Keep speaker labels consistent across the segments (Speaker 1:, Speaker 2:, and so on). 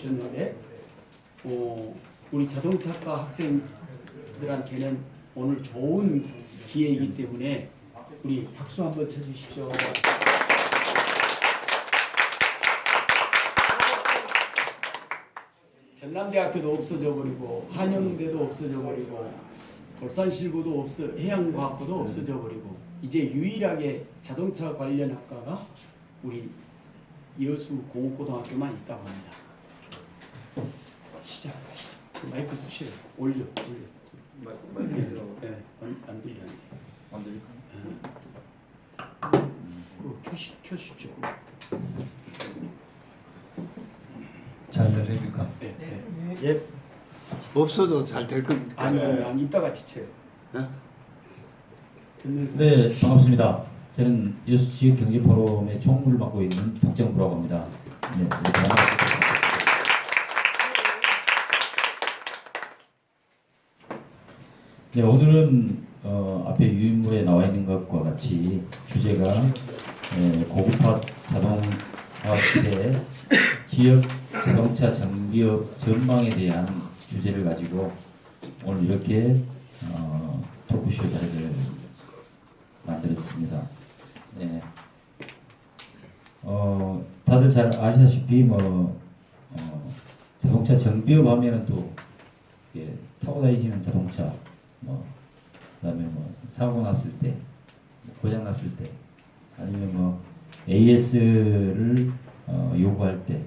Speaker 1: 주셨는데 우리 자동차과 학생들한테는 오늘 좋은 기회이기 때문에 우리 박수 한번 쳐주십시오. 전남대학교도 없어져 버리고 한영대도 없어져 버리고 울산실고도 해양과학고도 없어져 버리고 이제 유일하게 자동차 관련 학과가 우리 여수 공업고등학교만 있다고 합니다. 시작하시죠. 마이크 쓰시오. 올려.
Speaker 2: 마이크로
Speaker 1: 네, 안 들리네.
Speaker 2: 안 들릴까?
Speaker 1: 켜십시오.
Speaker 3: 잘 들립니까?
Speaker 1: 네.
Speaker 3: 예. 없어도 잘 될 겁니까?
Speaker 1: 아니 이따가 지쳐요.
Speaker 3: 네?
Speaker 4: 네, 반갑습니다. 저는 여수 지역 경제 포럼의 총무를 맡고 있는 박정부라고 합니다. 네, 반갑습니다. 네, 오늘은 앞에 유인물에 나와 있는 것과 같이 주제가 고급화 자동화업체 지역 자동차 정비업 전망에 대한 주제를 가지고 오늘 이렇게 토크쇼 자리를 만들었습니다. 네. 다들 잘 아시다시피 자동차 정비업 하면은 또 타고 다니시는 자동차 그다음에 사고 났을 때 고장 났을 때 아니면 AS를 요구할 때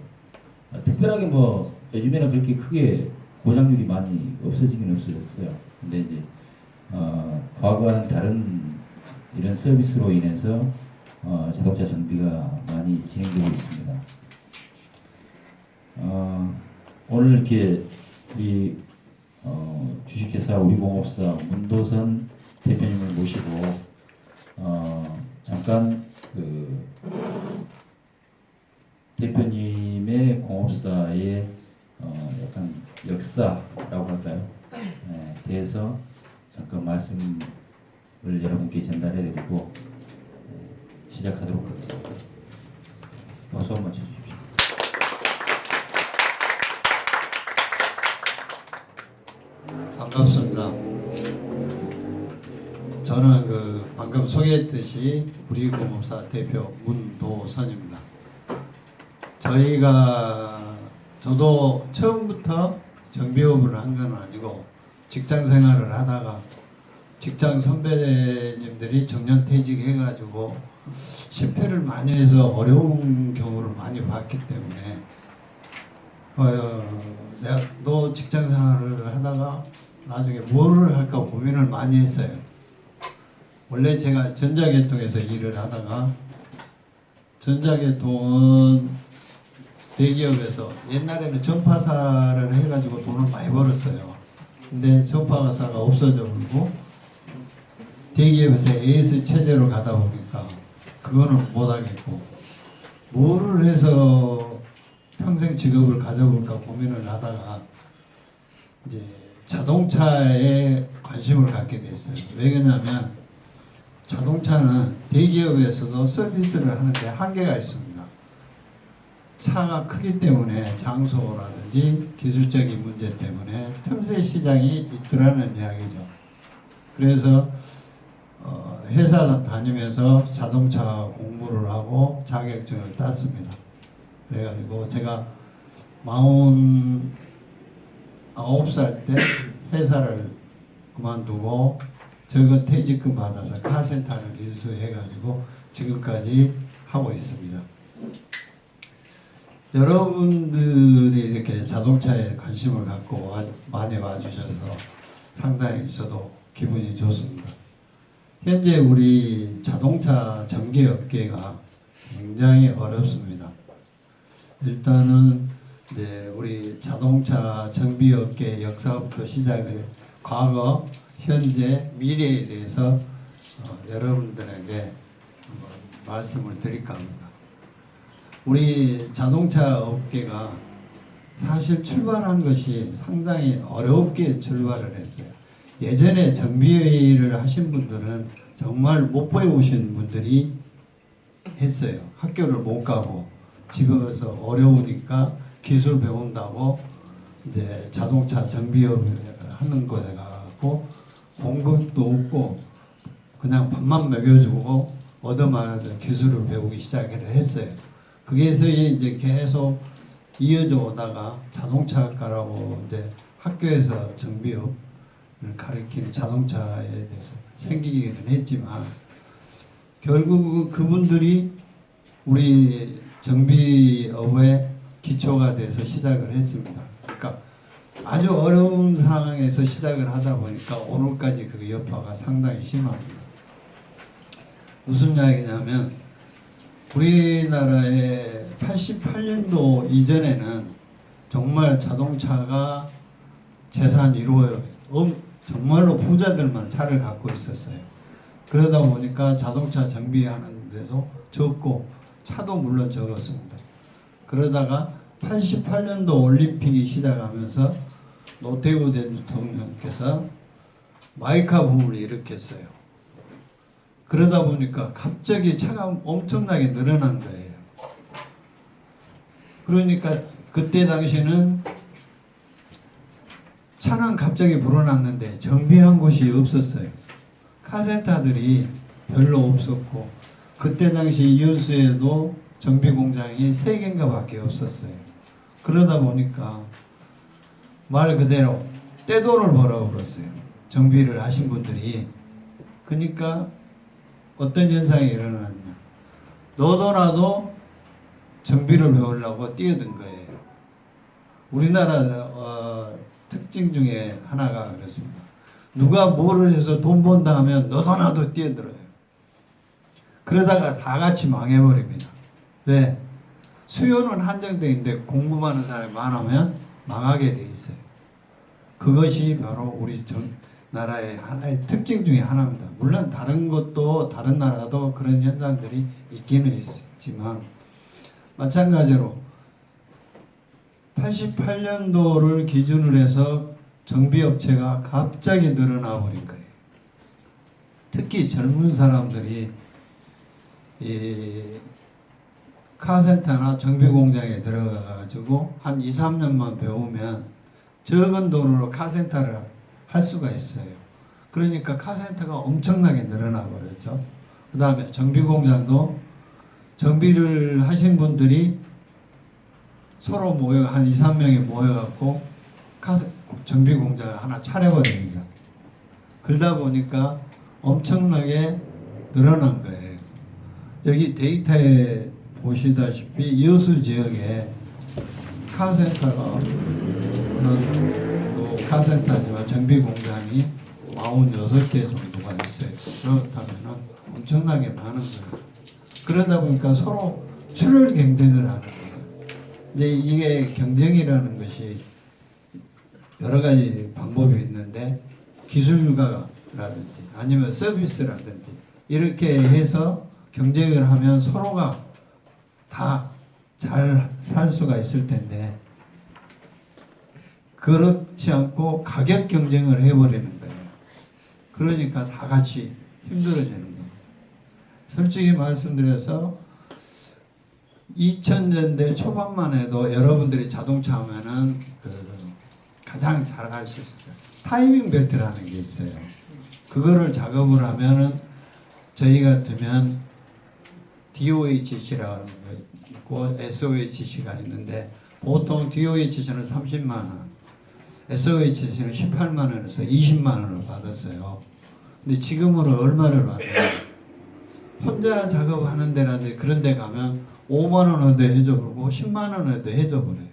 Speaker 4: 특별하게 요즘에는 그렇게 크게 고장률이 많이 없어지긴 없어졌어요. 근데 이제 과거와는 다른 이런 서비스로 인해서 자동차 정비가 많이 진행되고 있습니다. 오늘 이렇게 우리 주식회사 우리공업사 문도선 대표님을 모시고 잠깐 그 대표님의 공업사의 약간 역사라고 할까요? 네, 대해서 잠깐 말씀을 여러분께 전달해드리고 시작하도록 하겠습니다. 박수 한번 쳐주십시오.
Speaker 3: 반갑습니다. 저는 방금 소개했듯이 우리공업사 대표 문도선입니다. 저도 처음부터 정비업을 한 건 아니고 직장 생활을 하다가 직장 선배님들이 정년퇴직해가지고 실패를 많이 해서 어려운 경우를 많이 봤기 때문에 너 직장 생활을 하다가 나중에 뭐를 할까 고민을 많이 했어요. 원래 제가 전자계통에서 일을 하다가 전자계통은 대기업에서 옛날에는 전파사를 해가지고 돈을 많이 벌었어요. 근데 전파사가 없어져 버리고 대기업에서 AS 체제로 가다 보니까 그거는 못하겠고 뭐를 해서 평생 직업을 가져볼까 고민을 하다가 이제 자동차에 관심을 갖게 됐어요. 왜냐하면 자동차는 대기업에서도 서비스를 하는데 한계가 있습니다. 차가 크기 때문에 장소라든지 기술적인 문제 때문에 틈새 시장이 있더라는 이야기죠. 그래서 회사 다니면서 자동차 공부를 하고 자격증을 땄습니다. 그래가지고 제가 49살 때 회사를 그만두고 적은 퇴직금 받아서 카센터를 인수해가지고 지금까지 하고 있습니다. 여러분들이 이렇게 자동차에 관심을 갖고 많이 와주셔서 상당히 저도 기분이 좋습니다. 현재 우리 자동차 정비업계가 굉장히 어렵습니다. 일단은 우리 자동차 정비업계 역사부터 시작해 과거, 현재, 미래에 대해서 여러분들에게 말씀을 드릴까 합니다. 우리 자동차 업계가 사실 출발한 것이 상당히 어렵게 출발을 했어요. 예전에 정비를 하신 분들은 정말 못 배우신 분들이 했어요. 학교를 못 가고 집에서 어려우니까 기술 배운다고 이제 자동차 정비업 하는 거에 가고 공급도 없고 그냥 밥만 먹여주고 얻어맞아 기술을 배우기 시작을 했어요. 그게서 이제 계속 이어져 오다가 자동차학과라고 이제 학교에서 정비업을 가르치는 자동차에 대해서 생기기는 했지만 결국 그분들이 우리 정비업의 기초가 돼서 시작을 했습니다. 그러니까 아주 어려운 상황에서 시작을 하다 보니까 오늘까지 그 여파가 상당히 심합니다. 무슨 이야기냐면 우리나라의 88년도 이전에는 정말 자동차가 재산 1호예요. 정말로 부자들만 차를 갖고 있었어요. 그러다 보니까 자동차 정비하는 데도 적고 차도 물론 적었습니다. 그러다가 88년도 올림픽이 시작하면서 노태우 대통령께서 마이카 붐을 일으켰어요. 그러다 보니까 갑자기 차가 엄청나게 늘어난 거예요. 그러니까 그때 당시는 차는 갑자기 불어났는데 정비한 곳이 없었어요. 카센터들이 별로 없었고 그때 당시 여수에도 정비 공장이 3개인가 밖에 없었어요. 그러다 보니까 말 그대로 떼돈을 벌어버렸어요. 정비를 하신 분들이. 그러니까 어떤 현상이 일어났냐. 너도나도 정비를 배우려고 뛰어든 거예요. 우리나라 특징 중에 하나가 그렇습니다. 누가 뭐를 해서 돈 번다 하면 너도나도 뛰어들어요. 그러다가 다 같이 망해버립니다. 왜? 수요는 한정되어 있는데 공부하는 사람이 많으면 망하게 돼 있어요. 그것이 바로 우리 나라의 하나의 특징 중에 하나입니다. 물론 다른 것도 다른 나라도 그런 현상들이 있기는 있지만 마찬가지로 88년도를 기준으로 해서 정비업체가 갑자기 늘어나 버린 거예요. 특히 젊은 사람들이 이 카센터나 정비공장에 들어가가지고 한 2, 3년만 배우면 적은 돈으로 카센터를 할 수가 있어요. 그러니까 카센터가 엄청나게 늘어나 버렸죠. 그 다음에 정비공장도 정비를 하신 분들이 서로 모여 한 2, 3명이 모여갖고 정비공장을 하나 차려버립니다. 그러다 보니까 엄청나게 늘어난 거예요. 여기 데이터에 보시다시피 여수 지역에 카센터가 카센터지만 정비공장이 46개 정도가 있어요. 그렇다면 엄청나게 많은 거예요. 그러다 보니까 서로 출혈 경쟁을 하는 거예요. 근데 이게 경쟁이라는 것이 여러 가지 방법이 있는데 기술가라든지 아니면 서비스라든지 이렇게 해서 경쟁을 하면 서로가 다 잘 살 수가 있을 텐데 그렇지 않고 가격 경쟁을 해버리는 거예요. 그러니까 다 같이 힘들어지는 거예요. 솔직히 말씀드려서 2000년대 초반만 해도 여러분들이 자동차 하면은 가장 잘 할 수 있어요. 타이밍 벨트라는 게 있어요. 그거를 작업을 하면은 저희 같으면 DOHC라는 거 있고 SOHC가 있는데 보통 DOHC는 30만 원, SOHC는 18만 원에서 20만 원을 받았어요. 근데 지금은 얼마를 받아요? 혼자 작업하는 데라든지 그런 데 가면 5만 원에도 해줘버리고 10만 원에도 해줘버려요.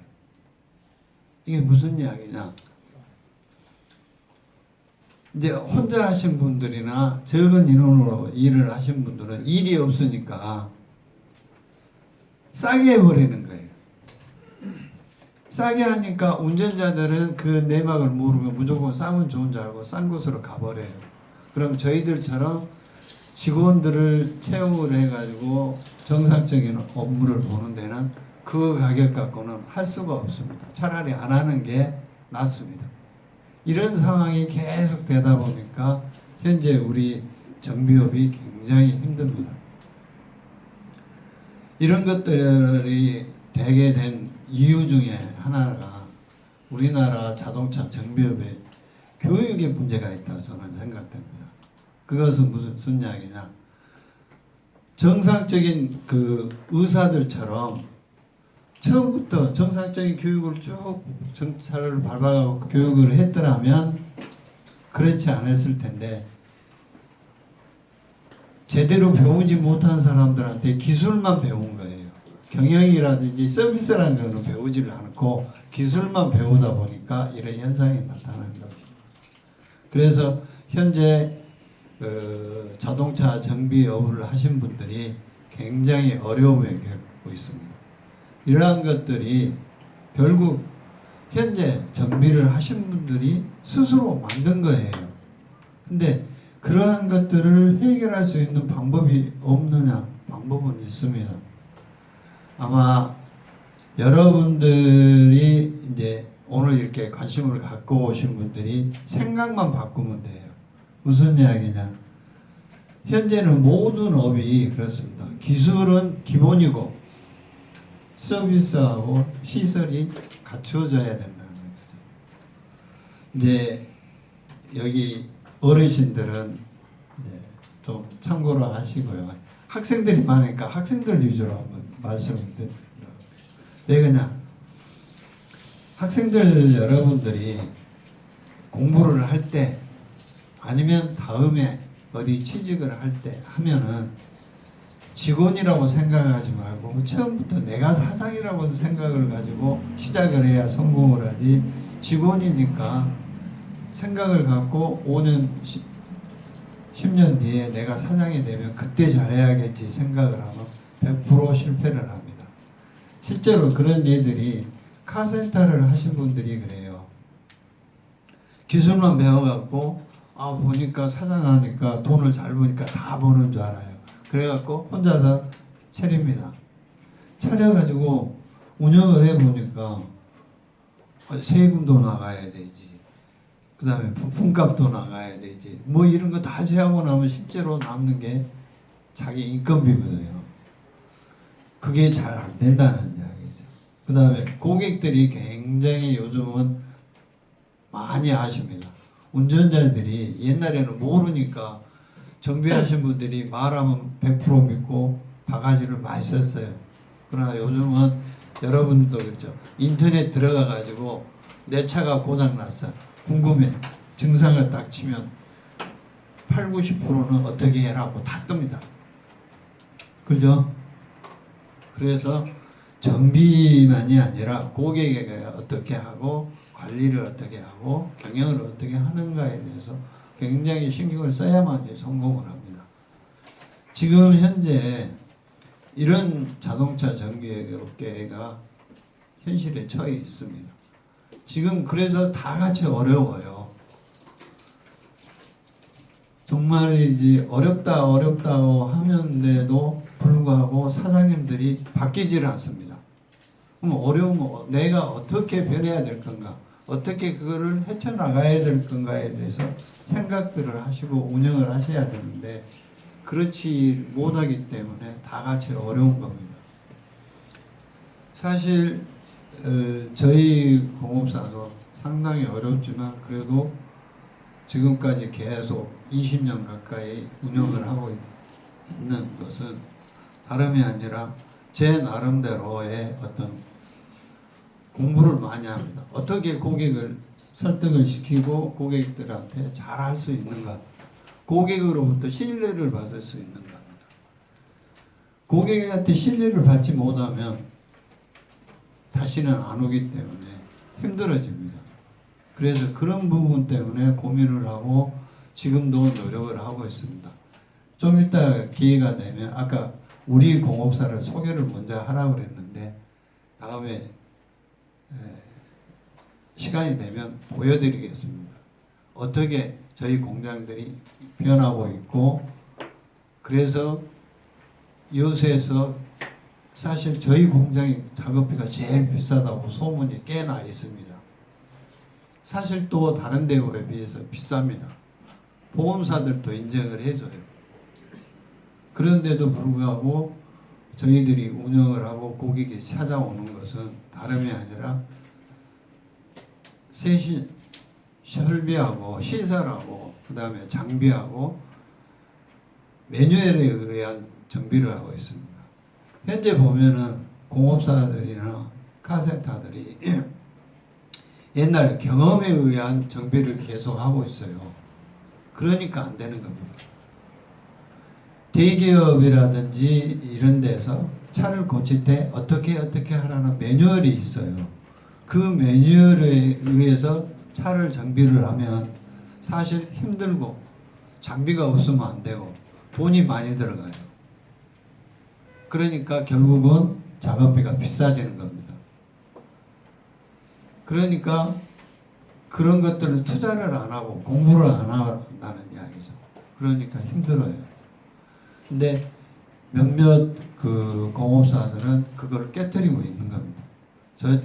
Speaker 3: 이게 무슨 이야기냐? 이제 혼자 하신 분들이나 적은 인원으로 일을 하신 분들은 일이 없으니까 싸게 해버리는 거예요. 싸게 하니까 운전자들은 그 내막을 모르면 무조건 싸면 좋은 줄 알고 싼 곳으로 가버려요. 그럼 저희들처럼 직원들을 채용을 해가지고 정상적인 업무를 보는 데는 그 가격 갖고는 할 수가 없습니다. 차라리 안 하는 게 낫습니다. 이런 상황이 계속 되다 보니까 현재 우리 정비업이 굉장히 힘듭니다. 이런 것들이 되게 된 이유 중에 하나가 우리나라 자동차 정비업에 교육에 문제가 있다고 저는 생각됩니다. 그것은 무슨 이야기냐? 정상적인 그 의사들처럼 처음부터 정상적인 교육을 쭉 정차를 밟아가고 교육을 했더라면 그렇지 않았을 텐데 제대로 배우지 못한 사람들한테 기술만 배운 거예요. 경영이라든지 서비스라는 거는 배우지를 않고 기술만 배우다 보니까 이런 현상이 나타나는 겁니다. 그래서 현재 자동차 정비업을 하신 분들이 굉장히 어려움에 겪고 있습니다. 이러한 것들이 결국 현재 정비를 하신 분들이 스스로 만든 거예요. 근데 그러한 것들을 해결할 수 있는 방법이 없느냐? 방법은 있습니다. 아마 여러분들이 이제 오늘 이렇게 관심을 갖고 오신 분들이 생각만 바꾸면 돼요. 무슨 이야기냐? 현재는 모든 업이 그렇습니다. 기술은 기본이고 서비스하고 시설이 갖추어져야 된다는 거죠. 이제 여기 어르신들은 이제 좀 참고로 하시고요. 학생들이 많으니까 학생들 위주로 한번 말씀을 드립니다. 왜 그러냐? 학생들 여러분들이 공부를 할 때 아니면 다음에 어디 취직을 할 때 하면은 직원이라고 생각하지 말고 처음부터 내가 사장이라고 생각을 가지고 시작을 해야 성공을 하지, 직원이니까 생각을 갖고 5년, 10년 뒤에 내가 사장이 되면 그때 잘해야겠지 생각을 하면 100% 실패를 합니다. 실제로 그런 예들이 카센터를 하신 분들이 그래요. 기술만 배워갖고 보니까 사장 하니까 돈을 잘 버니까 다 버는 줄 알아요. 그래갖고 혼자서 차립니다. 차려가지고 운영을 해보니까 세금도 나가야 되지, 그 다음에 부품값도 나가야 되지, 뭐 이런 거 다 제하고 나면 실제로 남는 게 자기 인건비거든요. 그게 잘 안 된다는 이야기죠. 그 다음에 고객들이 굉장히 요즘은 많이 아십니다. 운전자들이 옛날에는 모르니까 정비하신 분들이 말하면 100% 믿고 바가지를 많이 썼어요. 그러나 요즘은 여러분도 그렇죠. 인터넷 들어가 가지고 내 차가 고장났어, 궁금해, 증상을 딱 치면 80~90%는 어떻게 해라고 다 뜹니다. 그죠? 그래서 정비만이 아니라 고객에게 어떻게 하고 관리를 어떻게 하고 경영을 어떻게 하는가에 대해서 굉장히 신경을 써야만 성공을 합니다. 지금 현재 이런 자동차 정비업계가 현실에 처해 있습니다. 지금 그래서 다 같이 어려워요. 정말이지 어렵다고 하면데도 불구하고 사장님들이 바뀌지를 않습니다. 그럼 어려우면 내가 어떻게 변해야 될 건가, 어떻게 그거를 헤쳐나가야 될 건가에 대해서 생각들을 하시고 운영을 하셔야 되는데 그렇지 못하기 때문에 다 같이 어려운 겁니다. 사실 저희 공업사도 상당히 어렵지만 그래도 지금까지 계속 20년 가까이 운영을 하고 있는 것은 다름이 아니라 제 나름대로의 어떤 공부를 많이 합니다. 어떻게 고객을 설득을 시키고 고객들한테 잘할 수 있는가, 고객으로부터 신뢰를 받을 수 있는가. 고객한테 신뢰를 받지 못하면 다시는 안 오기 때문에 힘들어집니다. 그래서 그런 부분 때문에 고민을 하고 지금도 노력을 하고 있습니다. 좀 이따 기회가 되면 아까 우리 공업사를 소개를 먼저 하라고 그랬는데 다음에 시간이 되면 보여드리겠습니다. 어떻게 저희 공장들이 변하고 있고, 그래서 여수에서 사실 저희 공장의 작업비가 제일 비싸다고 소문이 꽤 나 있습니다. 사실 또 다른 데에 비해서 비쌉니다. 보험사들도 인정을 해줘요. 그런데도 불구하고 저희들이 운영을 하고 고객이 찾아오는 것은 다름이 아니라 세신 설비하고 시설하고 그 다음에 장비하고 매뉴얼에 의한 정비를 하고 있습니다. 현재 보면은 공업사들이나 카센터들이 옛날 경험에 의한 정비를 계속 하고 있어요. 그러니까 안 되는 겁니다. 대기업이라든지 이런 데서 차를 고칠 때 어떻게 하라는 매뉴얼이 있어요. 그 매뉴얼에 의해서 차를 정비를 하면 사실 힘들고 장비가 없으면 안 되고 돈이 많이 들어가요. 그러니까 결국은 작업비가 비싸지는 겁니다. 그러니까 그런 것들을 투자를 안 하고 공부를 안 한다는 이야기죠. 그러니까 힘들어요. 근데 몇몇 그 공업사들은 그걸 깨뜨리고 있는 겁니다. 저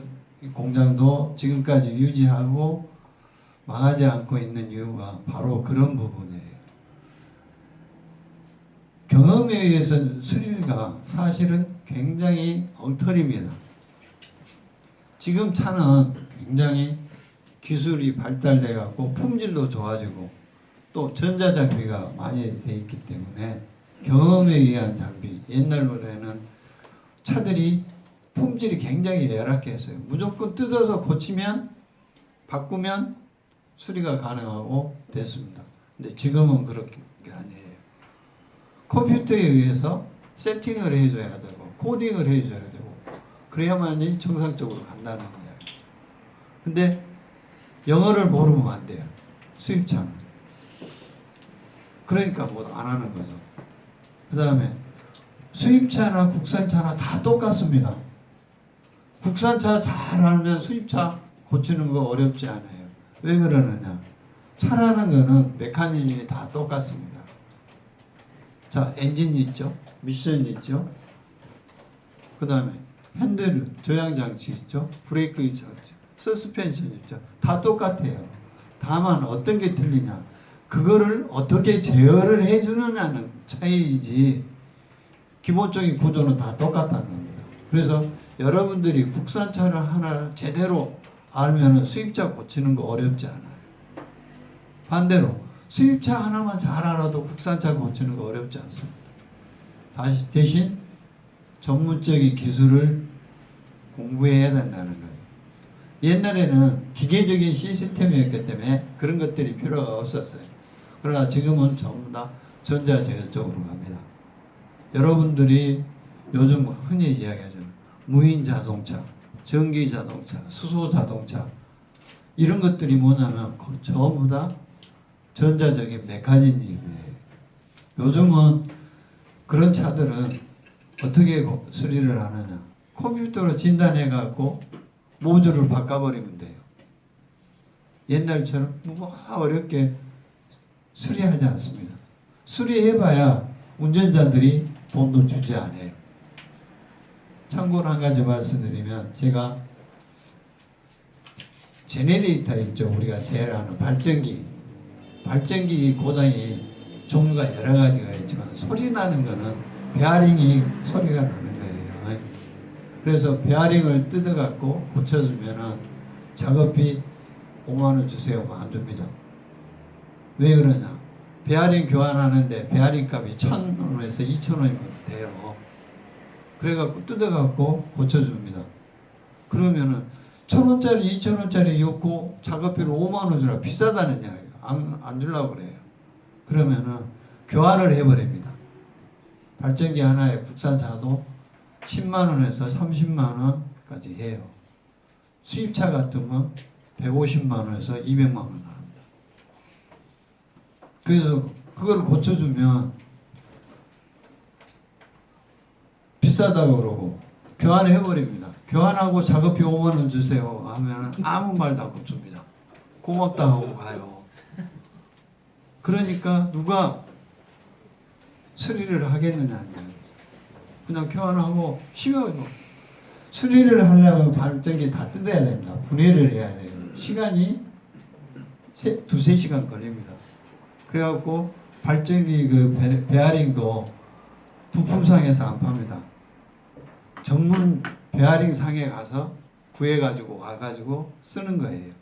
Speaker 3: 공장도 지금까지 유지하고 망하지 않고 있는 이유가 바로 그런 부분이에요. 경험에 의해서 수리가 사실은 굉장히 엉터리입니다. 지금 차는 굉장히 기술이 발달돼 갖고 품질도 좋아지고 또 전자장비가 많이 돼 있기 때문에 경험에 의한 장비, 옛날에는 차들이 품질이 굉장히 열악했어요. 무조건 뜯어서 고치면 바꾸면 수리가 가능하고 됐습니다. 근데 지금은 그렇게 아니에요. 컴퓨터에 의해서 세팅을 해줘야 되고 코딩을 해줘야 되고 그래야만이 정상적으로 간다는 거예요. 근데 영어를 모르면 안 돼요. 수입차는. 그러니까 뭐 안 하는 거죠. 그 다음에 수입차나 국산차나 다 똑같습니다. 국산차 잘 알면 수입차 고치는 거 어렵지 않아요. 왜 그러느냐? 차라는 거는 메커니즘이 다 똑같습니다. 자, 엔진 있죠? 미션 있죠? 그 다음에 핸들, 조향장치 있죠? 브레이크 있죠? 서스펜션 있죠? 다 똑같아요. 다만 어떤 게 틀리냐? 그거를 어떻게 제어를 해주느냐는 차이지 기본적인 구조는 다 똑같다는 겁니다. 그래서 여러분들이 국산차를 하나 제대로 알면 수입차 고치는 거 어렵지 않아요. 반대로 수입차 하나만 잘 알아도 국산차 고치는 거 어렵지 않습니다. 대신 전문적인 기술을 공부해야 된다는 거예요. 옛날에는 기계적인 시스템이었기 때문에 그런 것들이 필요가 없었어요. 그러나 지금은 전부 다 전자제어 쪽으로 갑니다. 여러분들이 요즘 흔히 이야기하죠. 무인 자동차, 전기 자동차, 수소 자동차 이런 것들이 뭐냐면 전부 다 전자적인 메커니즘이에요. 요즘은 그런 차들은 어떻게 수리를 하느냐? 컴퓨터로 진단해 갖고 모듈을 바꿔버리면 돼요. 옛날처럼 뭐 어렵게 수리하지 않습니다. 수리해봐야 운전자들이 돈도 주지 않아요. 참고로 한 가지 말씀드리면 제가 제네레이터 있죠. 우리가 제일 아는 발전기 고장이 종류가 여러 가지가 있지만 소리 나는 거는 베어링이 소리가 나는 거예요. 그래서 베어링을 뜯어갖고 고쳐주면은 작업비 5만 원 주세요. 안 줍니다. 왜 그러냐? 베어링 교환하는데 베어링 값이 1,000원에서 2,000원이면 돼요. 그래갖고 뜯어갖고 고쳐줍니다. 그러면은 1,000원짜리 2,000원짜리 였고 작업비를 5만 원 주라 비싸다는 이야기예요. 안 주려고 그래요. 그러면은 교환을 해버립니다. 발전기 하나에 국산차도 10만 원에서 30만 원까지 해요. 수입차 같으면 150만 원에서 200만 원 합니다. 그래서 그걸 고쳐주면 비싸다고 그러고 교환해버립니다. 교환하고 작업비 5만 원 주세요 하면 아무 말도 안 줍니다. 고맙다 하고 가요. 그러니까 누가 수리를 하겠느냐. 그냥 교환하고 쉬워요. 수리를 하려면 발전기 다 뜯어야 됩니다. 분해를 해야 돼요. 시간이 두세 시간 걸립니다. 그래갖고 발전기 그 베어링도 부품상에서 안 팝니다. 전문 베어링 상에 가서 구해가지고 와가지고 쓰는 거예요.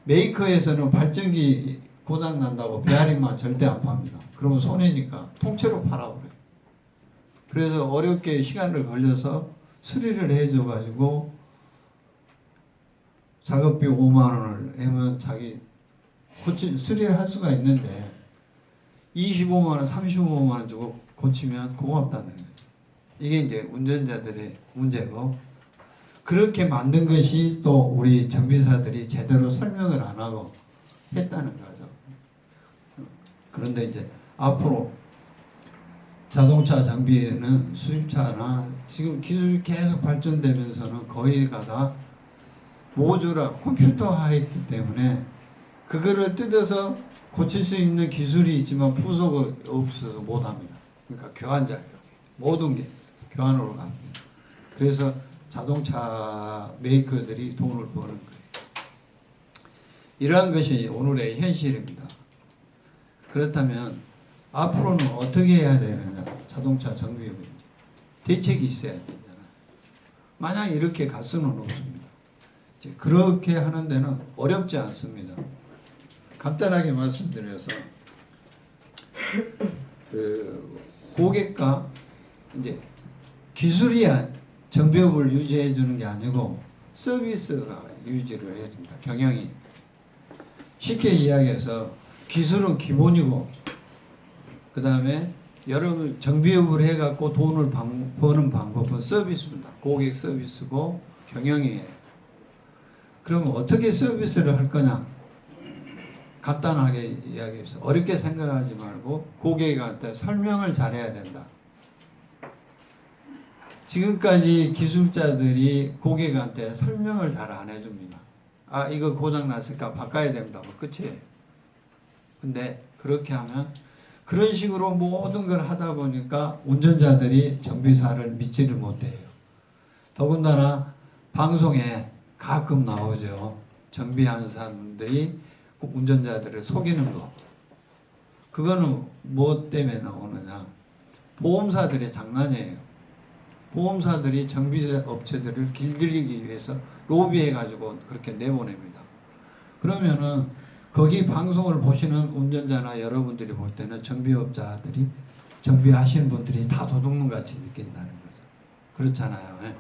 Speaker 3: 메이커에서는 발전기 고장 난다고 베어링만 절대 안 팝니다. 그러면 손해니까 통째로 팔아버려요. 그래서 어렵게 시간을 걸려서 수리를 해줘가지고 작업비 5만 원을 하면 자기 수리를 할 수가 있는데 25만 원, 35만 원 주고 고치면 고맙다는 거예요. 이게 이제 운전자들의 문제고, 그렇게 만든 것이 또 우리 정비사들이 제대로 설명을 안 하고 했다는 거죠. 그런데 이제 앞으로 자동차 장비에는 수입차나 지금 기술이 계속 발전되면서는 거의가 다 모듈화, 컴퓨터화했기 때문에 그거를 뜯어서 고칠 수 있는 기술이 있지만 부속이 없어서 못합니다. 그러니까 교환 자격, 모든 게 교환으로 갑니다. 그래서 자동차 메이커들이 돈을 버는 거예요. 이러한 것이 오늘의 현실입니다. 그렇다면 앞으로는 어떻게 해야 되느냐? 자동차 정비의 문제. 대책이 있어야 되잖아요. 만약 이렇게 갈 수는 없습니다. 그렇게 하는 데는 어렵지 않습니다. 간단하게 말씀드려서 그 고객과 이제 기술이 정비업을 유지해 주는 게 아니고 서비스가 유지를 해야 됩니다. 경영이. 쉽게 이야기해서 기술은 기본이고 그 다음에 여러분 정비업을 해갖고 돈을 버는 방법은 서비스입니다. 고객 서비스고 경영이에요. 그러면 어떻게 서비스를 할 거냐? 간단하게 이야기해서 어렵게 생각하지 말고 고객한테 설명을 잘해야 된다. 지금까지 기술자들이 고객한테 설명을 잘 안 해줍니다. 아, 이거 고장 났으니까 바꿔야 됩니다. 뭐 끝이에요. 근데 그렇게 하면 그런 식으로 모든 걸 하다 보니까 운전자들이 정비사를 믿지를 못해요. 더군다나 방송에 가끔 나오죠. 정비하는 사람들이 운전자들을 속이는 거. 그거는 뭐 때문에 나오느냐? 보험사들의 장난이에요. 보험사들이 정비업체들을 길들이기 위해서 로비해가지고 그렇게 내보냅니다. 그러면은 거기 방송을 보시는 운전자나 여러분들이 볼 때는 정비업자들이 정비하시는 분들이 다 도둑놈같이 느낀다는 거죠. 그렇잖아요. 예?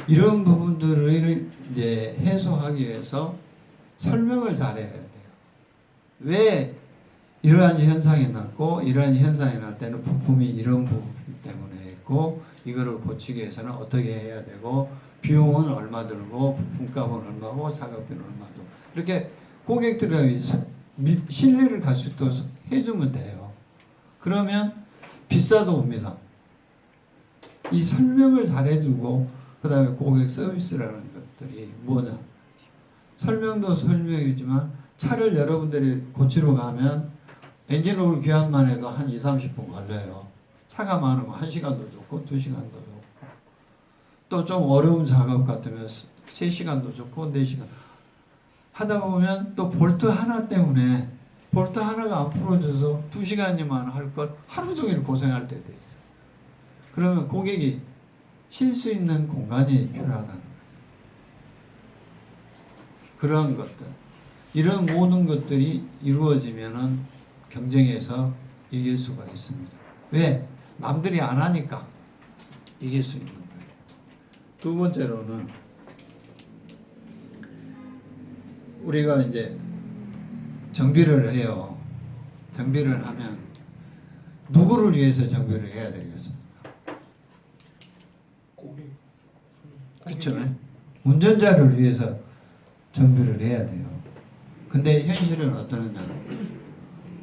Speaker 3: 이런 부분들을 이제 해소하기 위해서 설명을 잘해야 돼요. 왜 이러한 현상이 났고 이러한 현상이 날 때는 부품이 이런 부분 때문에 있고 이거를 고치기 위해서는 어떻게 해야 되고 비용은 얼마 들고 부품값은 얼마고 작업비는 얼마 들고 이렇게 고객들의 신뢰를 갈 수 있도록 해주면 돼요. 그러면 비싸도 옵니다. 이 설명을 잘해주고 그 다음에 고객 서비스라는 것들이 뭐냐? 설명도 설명이지만 차를 여러분들이 고치러 가면 엔진오일 교환만 해도 한 20-30분 걸려요. 차가 많으면 1시간도 좋고 2시간도 좋고 또 좀 어려운 작업 같으면 3시간도 좋고 4시간 하다 보면 또 볼트 하나 때문에 볼트 하나가 안 풀어져서 2시간이면 할 걸 하루 종일 고생할 때도 있어요. 그러면 고객이 쉴 수 있는 공간이 필요하다는 거예요. 그런 것들 이런 모든 것들이 이루어지면은 경쟁에서 이길 수가 있습니다. 왜? 남들이 안 하니까 이길 수 있는 거예요. 두 번째로는 우리가 이제 정비를 해요. 정비를 하면 누구를 위해서 정비를 해야 되겠습니까?
Speaker 1: 고객.
Speaker 3: 그렇죠. 운전자를 위해서 정비를 해야 돼요. 근데 현실은 어떠느냐?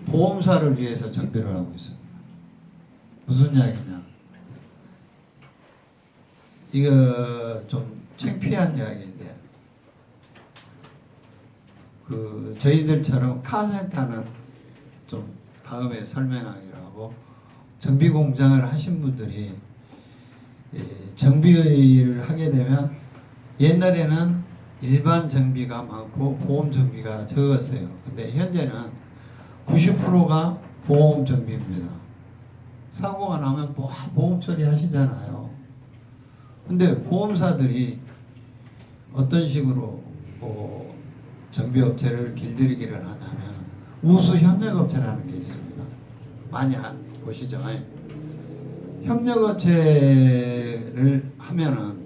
Speaker 3: 보험사를 위해서 정비를 하고 있습니다. 무슨 이야기냐? 이거 좀 창피한 이야기인데 그 저희들처럼 카센터는 좀 다음에 설명하기로 하고 정비 공장을 하신 분들이 정비를 하게 되면 옛날에는 일반 정비가 많고 보험 정비가 적었어요. 근데 현재는 90%가 보험 정비입니다. 사고가 나면 보험 처리하시잖아요. 근데 보험사들이 어떤 식으로 정비업체를 길들이기를 하냐면 우수협력업체라는 게 있습니다. 많이 보시죠. 협력업체를 하면은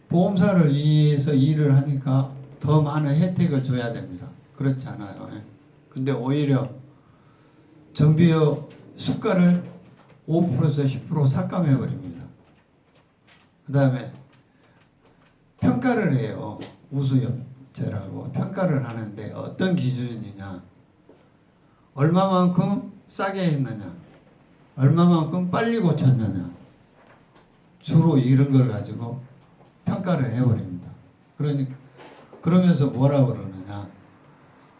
Speaker 3: 보험사를 위해서 일을 하니까 더 많은 혜택을 줘야 됩니다. 그렇지 않아요. 근데 오히려 정비업 수가를 5%에서 10% 삭감해 버립니다. 그 다음에 평가를 해요. 우수업체라고 평가를 하는데 어떤 기준이냐, 얼마만큼 싸게 했느냐, 얼마만큼 빨리 고쳤느냐, 주로 이런 걸 가지고 평가를 해버립니다. 그러면서 뭐라 그러느냐,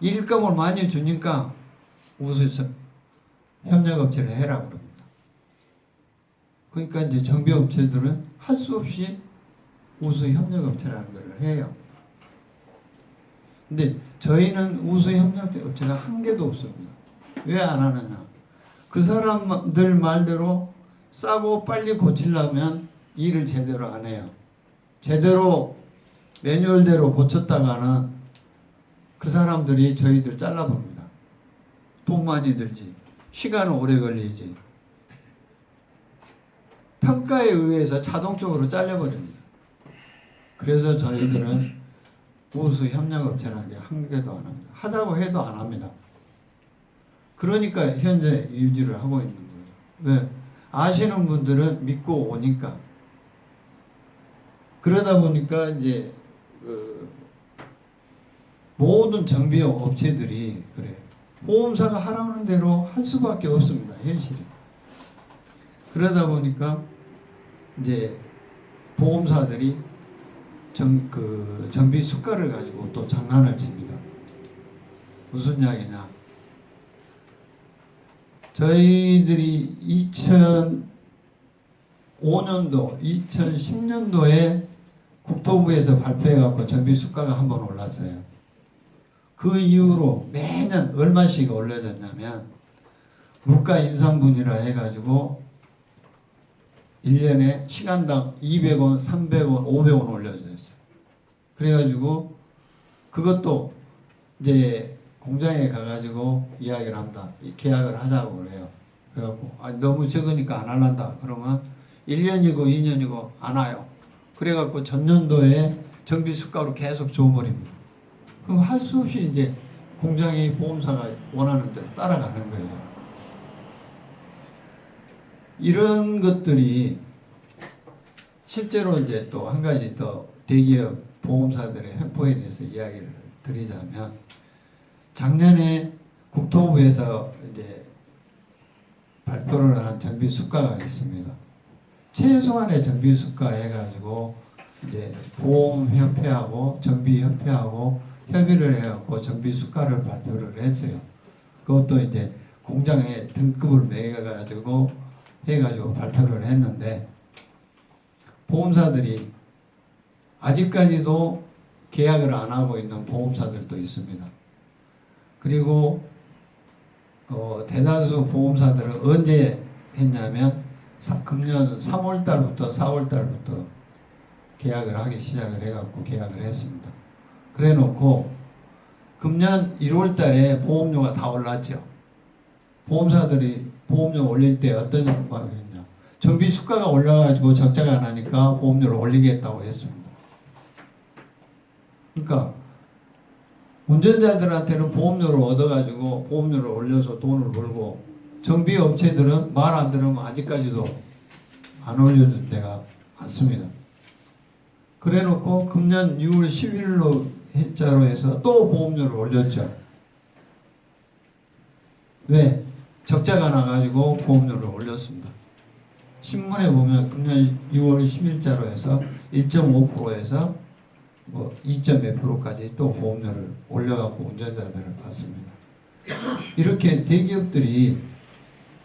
Speaker 3: 일감을 많이 주니까 우수 협력업체를 해라 그럽니다. 그러니까 이제 정비업체들은 할 수 없이 우수 협력업체라는 걸 해요. 근데 저희는 우수 협력업체가 한 개도 없습니다. 왜 안 하느냐? 그 사람들 말대로 싸고 빨리 고치려면 일을 제대로 안 해요. 제대로 매뉴얼대로 고쳤다가는 그 사람들이 저희들 잘라봅니다. 돈 많이 들지, 시간은 오래 걸리지, 평가에 의해서 자동적으로 잘려버립니다. 그래서 저희들은 우수 협력업체라는 게 한 개도 안 합니다. 하자고 해도 안 합니다. 그러니까 현재 유지를 하고 있는 거예요. 왜? 아시는 분들은 믿고 오니까. 그러다 보니까 이제 모든 정비업 업체들이 그래. 보험사가 하라는 대로 할 수밖에 없습니다. 현실이. 그러다 보니까 이제 보험사들이 정비 수가를 가지고 또 장난을 칩니다. 무슨 이야기냐? 저희들이 2005년도, 2010년도에 국토부에서 발표해갖고 정비 수가가 한번 올랐어요. 그 이후로 매년 얼마씩 올려졌냐면 물가 인상분이라 해가지고 1년에 시간당 200원, 300원, 500원 올려졌어요. 그래가지고 그것도 이제 공장에 가가지고 이야기를 합니다. 계약을 하자고 그래요. 그래갖고 너무 적으니까 안 할란다. 그러면 1년이고 2년이고 안 와요. 그래갖고 전년도에 정비 수가로 계속 줘버립니다. 그럼 할 수 없이 이제 공장이 보험사가 원하는 대로 따라가는 거예요. 이런 것들이 실제로 이제 또 한 가지 더 대기업 보험사들의 횡포에 대해서 이야기를 드리자면, 작년에 국토부에서 이제 발표를 한 정비 수가가 있습니다. 최소한의 정비 수가 해가지고 이제 보험협회하고 정비협회하고 협의를 해갖고 정비 수가를 발표를 했어요. 그것도 이제 공장에 등급을 매겨가지고 해가지고 발표를 했는데, 보험사들이 아직까지도 계약을 안 하고 있는 보험사들도 있습니다. 그리고 대다수 보험사들은 언제 했냐면 금년 3월 달부터 4월 달부터 계약을 하기 시작을 해갖고 계약을 했습니다. 그래 놓고 금년 1월 달에 보험료가 다 올랐죠. 보험사들이 보험료 올릴 때 어떤 방법을 했냐, 정비 수가가 올라가지고 적자가 나니까 보험료를 올리겠다고 했습니다. 그러니까 운전자들한테는 보험료를 얻어가지고 보험료를 올려서 돈을 벌고, 정비업체들은 말 안 들으면 아직까지도 안 올려준 데가 많습니다. 그래 놓고 금년 6월 10일로 해자로 해서 또 보험료를 올렸죠. 왜? 적자가 나가지고 보험료를 올렸습니다. 신문에 보면 금년 6월 10일자로 해서 1.5%에서 2.몇 %까지 또 보험료를 올려갖고 운전자들을 받습니다. 이렇게 대기업들이,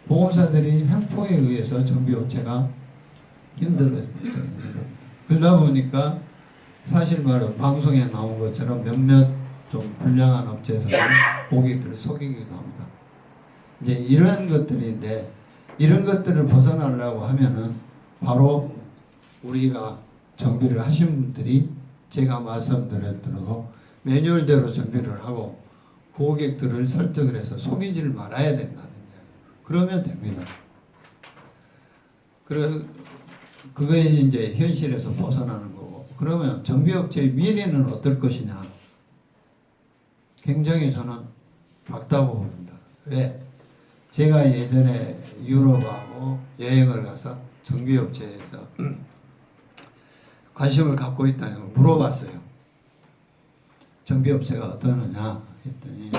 Speaker 3: 보험사들이 횡포에 의해서 정비업체가 힘들어지고 있는 겁니다. 그러다 보니까 사실 말로 방송에 나온 것처럼 몇몇 좀 불량한 업체에서는 고객들을 속이기도 합니다. 이제 이런 것들인데 이런 것들을 벗어나려고 하면은 바로 우리가 정비를 하신 분들이 제가 말씀드렸도록 매뉴얼대로 정비를 하고 고객들을 설득을 해서 속이지를 말아야 된다는 거예요. 그러면 됩니다. 그거에 이제 현실에서 벗어나는 거고. 그러면 정비업체의 미래는 어떨 것이냐? 굉장히 저는 밝다고 봅니다. 왜? 제가 예전에 유럽하고 여행을 가서 정비업체에서 관심을 갖고 있다는 걸 물어봤어요. 정비업체가 어떠느냐 했더니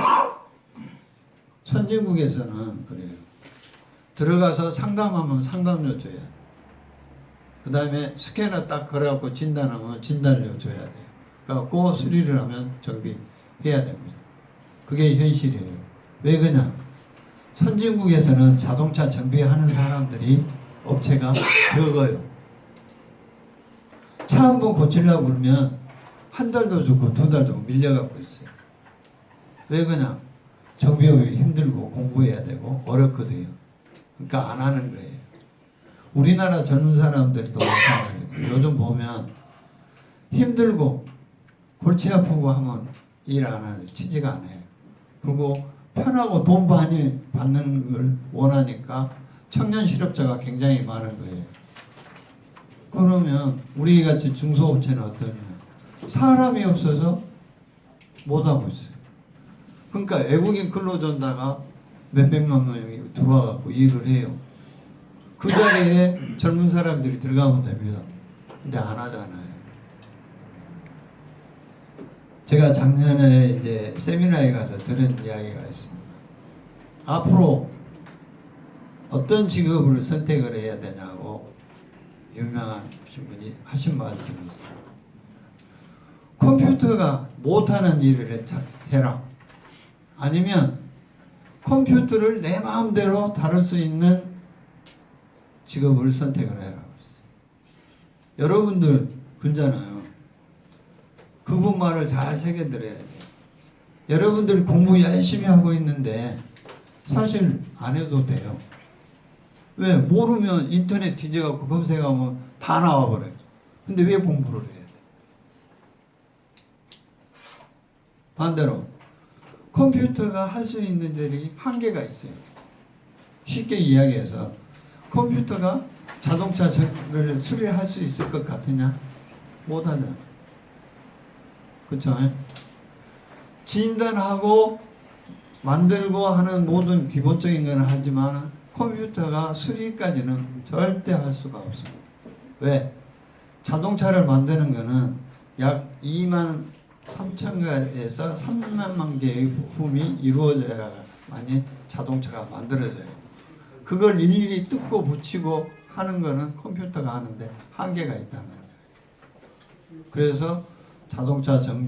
Speaker 3: 선진국에서는 그래요. 들어가서 상담하면 상담료 줘야 돼. 그 다음에 스캐너 딱 걸어갖고 진단하면 진단료 줘야 돼요. 그래갖고 수리를 하면 정비해야 됩니다. 그게 현실이에요. 왜 그냥 선진국에서는 자동차 정비하는 사람들이 업체가 적어요. 차 한 번 고치려고 그러면 한 달도 주고 두 달도 주고 밀려갖고 있어요. 왜 그냥 정비업이 힘들고 공부해야 되고 어렵거든요. 그러니까 안 하는 거예요. 우리나라 젊은 사람들도 마찬가지예요. 요즘 보면 힘들고 골치 아프고 하면 일 안 하는 취지가 안 해요. 그리고 편하고 돈 많이 받는 걸 원하니까 청년 실업자가 굉장히 많은 거예요. 그러면 우리 같이 중소업체는 어떠냐? 사람이 없어서 못하고 있어요. 그러니까 외국인 근로자다가 몇백만 명이 들어와갖고 일을 해요. 그 자리에 젊은 사람들이 들어가면 됩니다. 근데 안 하잖아요. 제가 작년에 이제 세미나에 가서 들은 이야기가 있습니다. 앞으로 어떤 직업을 선택을 해야 되냐고 유명한 분이 하신 말씀이 있어요. 컴퓨터가 못하는 일을 해라. 아니면 컴퓨터를 내 마음대로 다룰 수 있는 직업을 선택을 해라. 여러분들 그러잖아요. 그분 말을 잘 새겨들어야 돼요. 여러분들 공부 열심히 하고 있는데 사실 안 해도 돼요. 왜? 모르면 인터넷 뒤져갖고 검색하면 다 나와버려요. 근데 왜 공부를 해야 돼? 반대로 컴퓨터가 할 수 있는 일이 한계가 있어요. 쉽게 이야기해서 컴퓨터가 자동차를 수리할 수 있을 것 같으냐? 못하냐? 그렇죠? 진단하고 만들고 하는 모든 기본적인 건 하지만 컴퓨터가 수리까지는 절대 할 수가 없습니다. 왜? 자동차를 만드는 거는 약 2만 3천 개에서 3만 개의 부품이 이루어져야만이 자동차가 만들어져요. 그걸 일일이 뜯고 붙이고 하는 거는 컴퓨터가 하는데 한계가 있다는 거예요. 그래서 자동차 정비